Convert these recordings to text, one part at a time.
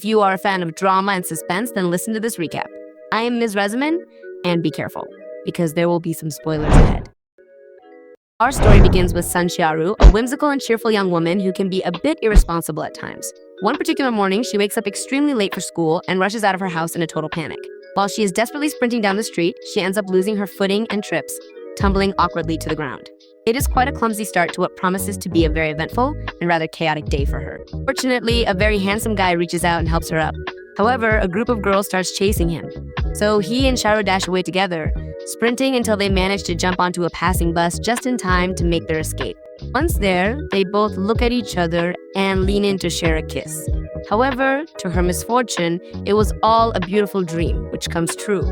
If you are a fan of drama and suspense, then listen to this recap. I am Ms. Rezaman, and be careful, because there will be some spoilers ahead. Our story begins with Xiaorou, a whimsical and cheerful young woman who can be a bit irresponsible at times. One particular morning, she wakes up extremely late for school and rushes out of her house in a total panic. While she is desperately sprinting down the street, she ends up losing her footing and trips, tumbling awkwardly to the ground. It is quite a clumsy start to what promises to be a very eventful and rather chaotic day for her. Fortunately, a very handsome guy reaches out and helps her up. However, a group of girls starts chasing him. So he and Xiaorou dash away together, sprinting until they manage to jump onto a passing bus just in time to make their escape. Once there, they both look at each other and lean in to share a kiss. However, to her misfortune, it was all a beautiful dream, which comes true.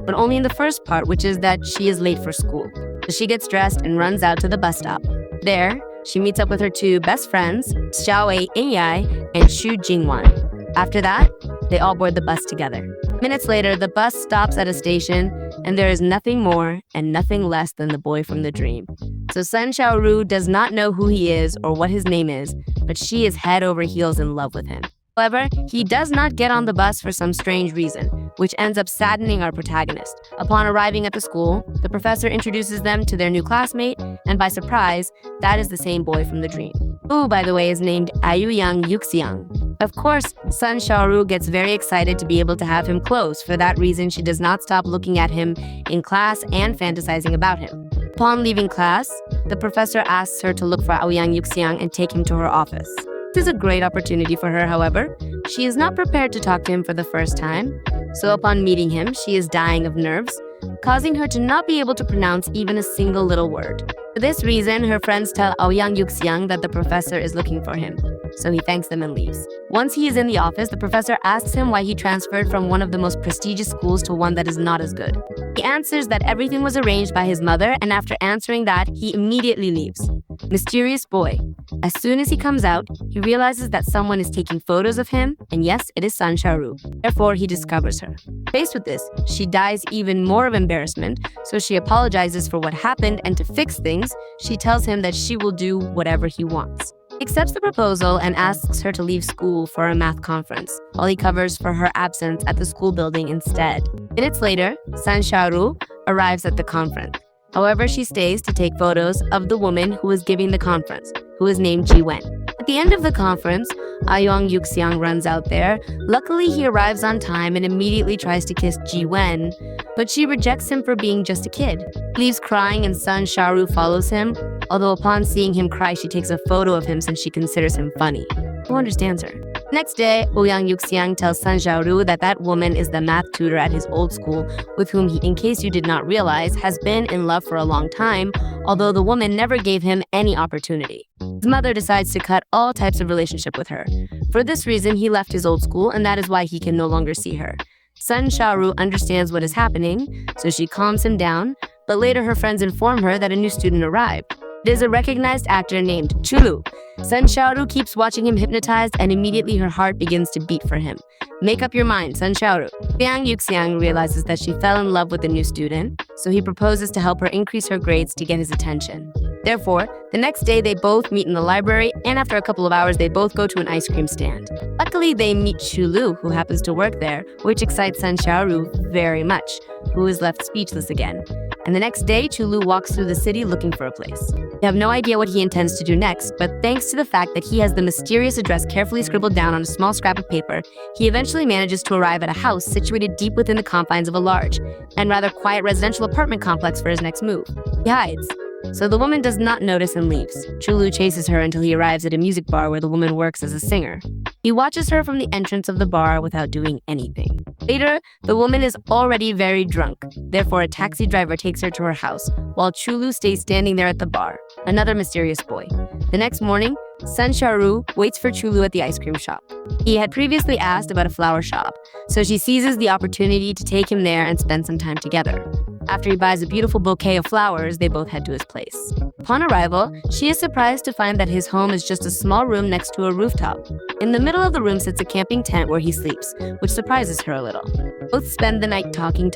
But only in the first part, which is that she is late for school. So she gets dressed and runs out to the bus stop. There, she meets up with her two best friends, Xiaorou and Chu Lu. After that, they all board the bus together. Minutes later, the bus stops at a station, and there is nothing more and nothing less than the boy from the dream. So Xiaorou does not know who he is or what his name is, but she is head over heels in love with him. However, he does not get on the bus for some strange reason, which ends up saddening our protagonist. Upon arriving at the school, the professor introduces them to their new classmate, and by surprise, that is the same boy from the dream, who, by the way, is named Ouyang Yuxiang. Of course, Xiaorou gets very excited to be able to have him close. For that reason, she does not stop looking at him in class and fantasizing about him. Upon leaving class, the professor asks her to look for Ouyang Yuxiang and take him to her office. This is a great opportunity for her, however. She is not prepared to talk to him for the first time, so upon meeting him, she is dying of nerves, causing her to not be able to pronounce even a single little word. For this reason, her friends tell Ouyang Yuxiang that the professor is looking for him, so he thanks them and leaves. Once he is in the office, the professor asks him why he transferred from one of the most prestigious schools to one that is not as good. He answers that everything was arranged by his mother, and after answering that, he immediately leaves. Mysterious boy. As soon as he comes out, he realizes that someone is taking photos of him, and yes, it is Xiaorou. Therefore, he discovers her. Faced with this, she dies even more of embarrassment, so she apologizes for what happened, and to fix things, she tells him that she will do whatever he wants. He accepts the proposal and asks her to leave school for a math conference, while he covers for her absence at the school building instead. Minutes later, Xiaorou arrives at the conference. However, she stays to take photos of the woman who is giving the conference, who is named Jiwen. At the end of the conference, Ouyang Yuxiang runs out there. Luckily, he arrives on time and immediately tries to kiss Jiwen, but she rejects him for being just a kid. He leaves crying and Xiaorou follows him, although upon seeing him cry, she takes a photo of him since she considers him funny. Who understands her? Next day, Ouyang Yuxiang tells Xiaorou that that woman is the math tutor at his old school, with whom he, in case you did not realize, has been in love for a long time, although the woman never gave him any opportunity. His mother decides to cut all types of relationship with her. For this reason, he left his old school, and that is why he can no longer see her. Xiaorou understands what is happening, so she calms him down, but later her friends inform her that a new student arrived. It is a recognized actor named Chu Lu. Xiaorou keeps watching him hypnotized, and immediately her heart begins to beat for him. Make up your mind, Xiaorou. Ouyang Yuxiang realizes that she fell in love with the new student, so he proposes to help her increase her grades to get his attention. Therefore, the next day they both meet in the library, and after a couple of hours they both go to an ice cream stand. Luckily, they meet Chu Lu, who happens to work there, which excites Xiaorou very much, who is left speechless again. And the next day, Chu Lu walks through the city looking for a place. We have no idea what he intends to do next, but thanks to the fact that he has the mysterious address carefully scribbled down on a small scrap of paper, he eventually manages to arrive at a house situated deep within the confines of a large and rather quiet residential apartment complex for his next move. He hides. So the woman does not notice and leaves. Chu Lu chases her until he arrives at a music bar where the woman works as a singer. He watches her from the entrance of the bar without doing anything. Later, the woman is already very drunk. Therefore, a taxi driver takes her to her house, while Chu Lu stays standing there at the bar. Another mysterious boy. The next morning, Xiaorou waits for Chu Lu at the ice cream shop. He had previously asked about a flower shop, so she seizes the opportunity to take him there and spend some time together. After he buys a beautiful bouquet of flowers, they both head to his place. Upon arrival, she is surprised to find that his home is just a small room next to a rooftop. In the middle of the room sits a camping tent where he sleeps, which surprises her a little. Both spend the night talking,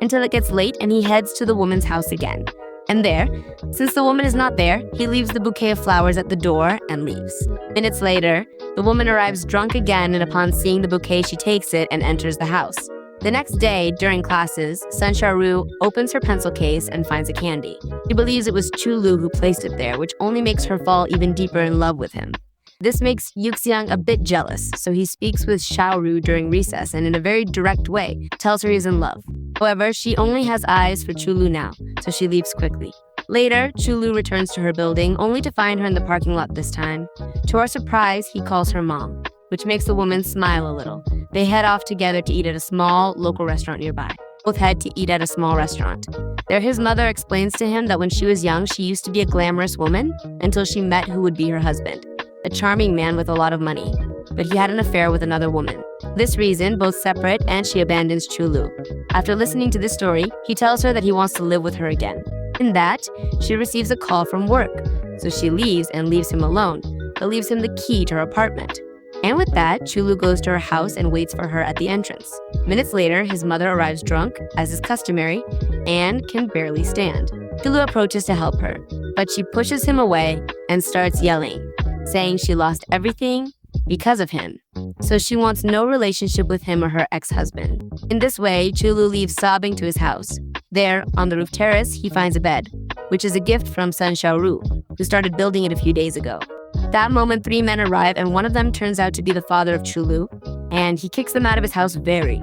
until it gets late and he heads to the woman's house again. And there, since the woman is not there, he leaves the bouquet of flowers at the door and leaves. Minutes later, the woman arrives drunk again, and upon seeing the bouquet, she takes it and enters the house. The next day, during classes, Xiaorou opens her pencil case and finds a candy. She believes it was Chu Lu who placed it there, which only makes her fall even deeper in love with him. This makes Yuxiang a bit jealous, so he speaks with Xiaorou during recess and in a very direct way, tells her he's in love. However, she only has eyes for Chu Lu now, so she leaves quickly. Later, Chu Lu returns to her building, only to find her in the parking lot this time. To our surprise, he calls her mom, which makes the woman smile a little. They head off together to eat at a small, local restaurant nearby. Both head to eat at a small restaurant. There, his mother explains to him that when she was young, she used to be a glamorous woman until she met who would be her husband, a charming man with a lot of money. But he had an affair with another woman. For this reason, both separate, and she abandons Chu Lu. After listening to this story, he tells her that he wants to live with her again. In that, she receives a call from work, so she leaves and leaves him alone, but leaves him the key to her apartment. And with that, Chu Lu goes to her house and waits for her at the entrance. Minutes later, his mother arrives drunk, as is customary, and can barely stand. Chu Lu approaches to help her, but she pushes him away and starts yelling, saying she lost everything because of him. So she wants no relationship with him or her ex-husband. In this way, Chu Lu leaves sobbing to his house. There, on the roof terrace, he finds a bed, which is a gift from son Xiaorou, who started building it a few days ago. At that moment, 3 men arrive, and one of them turns out to be the father of Chu Lu, and he kicks them out of his house very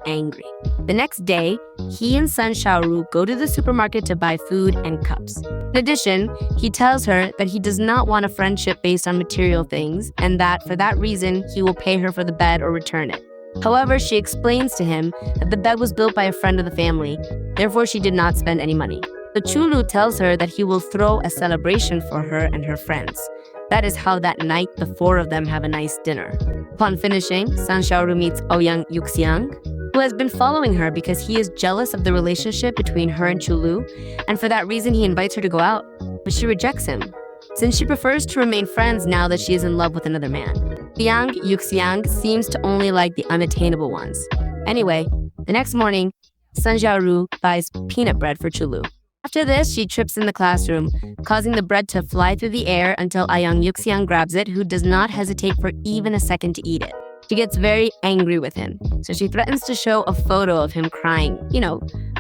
angry. The next day, he and son Xiaorou go to the supermarket to buy food and cups. In addition, he tells her that he does not want a friendship based on material things, and that for that reason, he will pay her for the bed or return it. However, she explains to him that the bed was built by a friend of the family, therefore she did not spend any money. So Chu Lu tells her that he will throw a celebration for her and her friends. That is how that night the 4 of them have a nice dinner. Upon finishing, son Xiaorou meets Ouyang Yuxiang, who has been following her because he is jealous of the relationship between her and Chu Lu, and for that reason he invites her to go out, but she rejects him, since she prefers to remain friends now that she is in love with another man. Young Yuxiang seems to only like the unattainable ones. Anyway, the next morning, son Xiaorou buys peanut bread for Chu Lu. After this, she trips in the classroom, causing the bread to fly through the air until Ouyang Yuxiang grabs it, who does not hesitate for even a second to eat it. She gets very angry with him, so she threatens to show a photo of him crying,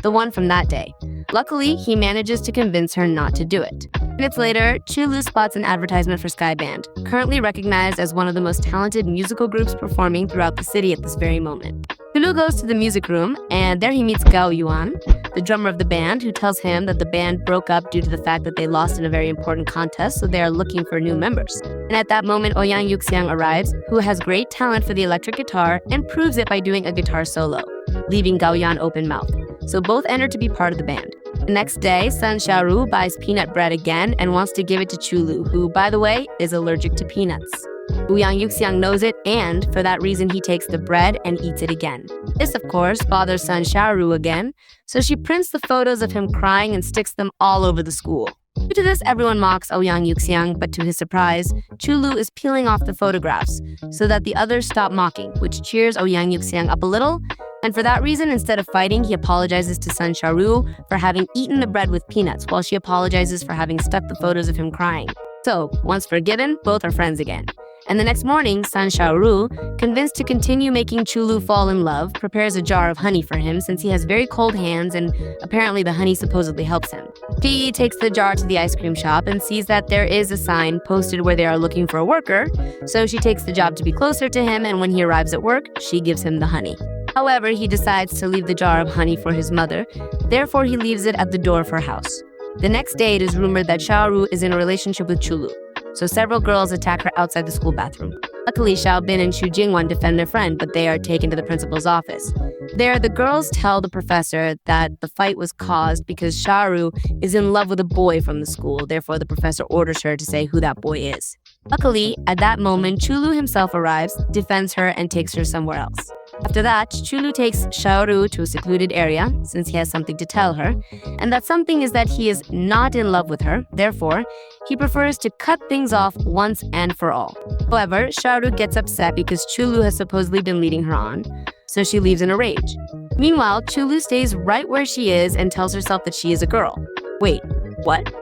the one from that day. Luckily, he manages to convince her not to do it. Minutes later, Chu Lu spots an advertisement for Sky Band, currently recognized as one of the most talented musical groups performing throughout the city at this very moment. Chu Lu goes to the music room, and there he meets Gao Yuan, the drummer of the band, who tells him that the band broke up due to the fact that they lost in a very important contest, so they are looking for new members. And at that moment, Ouyang Yuxiang arrives, who has great talent for the electric guitar and proves it by doing a guitar solo, leaving Gao Yuan open-mouthed. So both enter to be part of the band. The next day, son Xiaorou buys peanut bread again and wants to give it to Chu Lu, who, by the way, is allergic to peanuts. Ouyang Yuxiang knows it, and for that reason he takes the bread and eats it again. This, of course, bothers son Xiaorou again, so she prints the photos of him crying and sticks them all over the school. Due to this, everyone mocks Ouyang Yuxiang, but to his surprise, Chu Lu is peeling off the photographs so that the others stop mocking, which cheers Ouyang Yuxiang up a little, and for that reason, instead of fighting, he apologizes to son Xiaorou for having eaten the bread with peanuts, while she apologizes for having stuck the photos of him crying. So, once forgiven, both are friends again. And the next morning, son Xiaorou, convinced to continue making Chu Lu fall in love, prepares a jar of honey for him since he has very cold hands and apparently the honey supposedly helps him. She takes the jar to the ice cream shop and sees that there is a sign posted where they are looking for a worker, so she takes the job to be closer to him, and when he arrives at work, she gives him the honey. However, he decides to leave the jar of honey for his mother, therefore he leaves it at the door of her house. The next day, it is rumored that Xiaorou is in a relationship with Chu Lu, so several girls attack her outside the school bathroom. Luckily, Xiaobin and Xu Jingwan defend their friend, but they are taken to the principal's office. There, the girls tell the professor that the fight was caused because Xiaorou is in love with a boy from the school, therefore the professor orders her to say who that boy is. Luckily, at that moment, Chu Lu himself arrives, defends her, and takes her somewhere else. After that, Chu Lu takes Xiaorou to a secluded area, since he has something to tell her, and that something is that he is not in love with her, therefore, he prefers to cut things off once and for all. However, Xiaorou gets upset because Chu Lu has supposedly been leading her on, so she leaves in a rage. Meanwhile, Chu Lu stays right where she is and tells herself that she is a girl. Wait, what?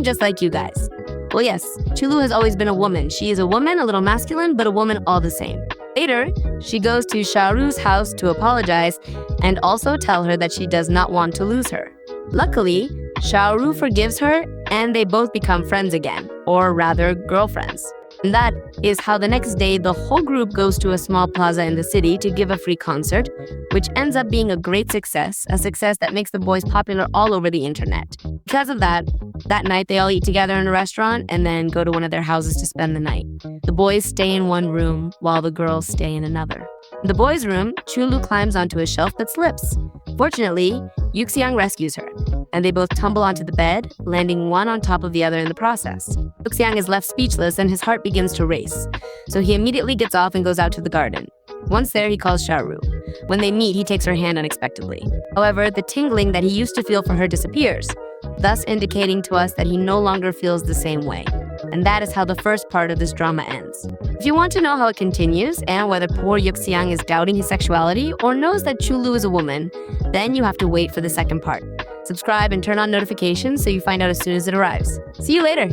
Just like you guys. Well, yes, Chu Lu has always been a woman. She is a woman, a little masculine, but a woman all the same. Later, she goes to Xiaorou's house to apologize and also tell her that she does not want to lose her. Luckily, Xiaorou forgives her and they both become friends again, or rather girlfriends. And that is how the next day the whole group goes to a small plaza in the city to give a free concert, which ends up being a great success, a success that makes the boys popular all over the internet. Because of that night they all eat together in a restaurant and then go to one of their houses to spend the night. The boys stay in one room while the girls stay in another. In the boys' room, Chu Lu climbs onto a shelf that slips. Fortunately, Yuxiang rescues her, and they both tumble onto the bed, landing one on top of the other in the process. Yuxiang is left speechless and his heart begins to race, so he immediately gets off and goes out to the garden. Once there, he calls Xiaorou. When they meet, he takes her hand unexpectedly. However, the tingling that he used to feel for her disappears, thus indicating to us that he no longer feels the same way. And that is how the first part of this drama ends. If you want to know how it continues and whether poor Yuxiang is doubting his sexuality or knows that Chu Lu is a woman, then you have to wait for the second part. Subscribe and turn on notifications so you find out as soon as it arrives. See you later!